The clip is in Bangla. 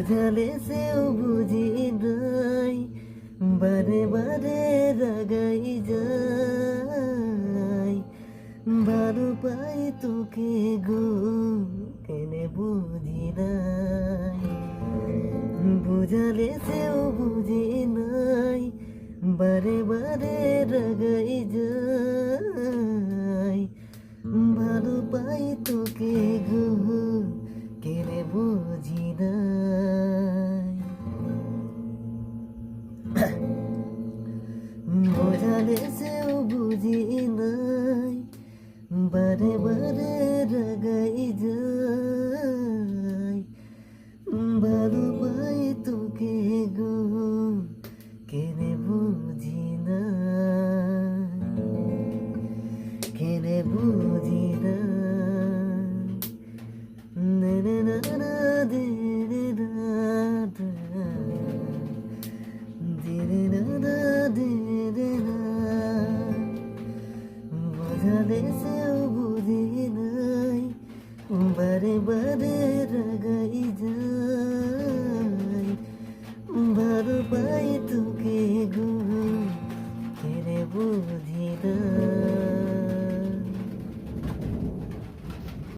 বোঝালে সেও বুঝি নাই, বারে বারে রাগাই যায়। ভালো পাই তোকে গো, কেনে বুঝি নাই। বোঝালে সেও বুঝি নাই, বারে বারে রাগাই যায়। ভালো পাই তোকে গো, কেনে বুঝি নাই। বোঝালে সেও বুঝি নাই, বারে বারে রাগাই যায়। ভালো পাই তোকে গো, কেনে বুঝি নাই, কেনে বুঝি নাই। নে নে না না দে রে না দা, দে রে না না দে রে না। বোঝালে সেও বুঝি নাই, বারে বারে রাগাই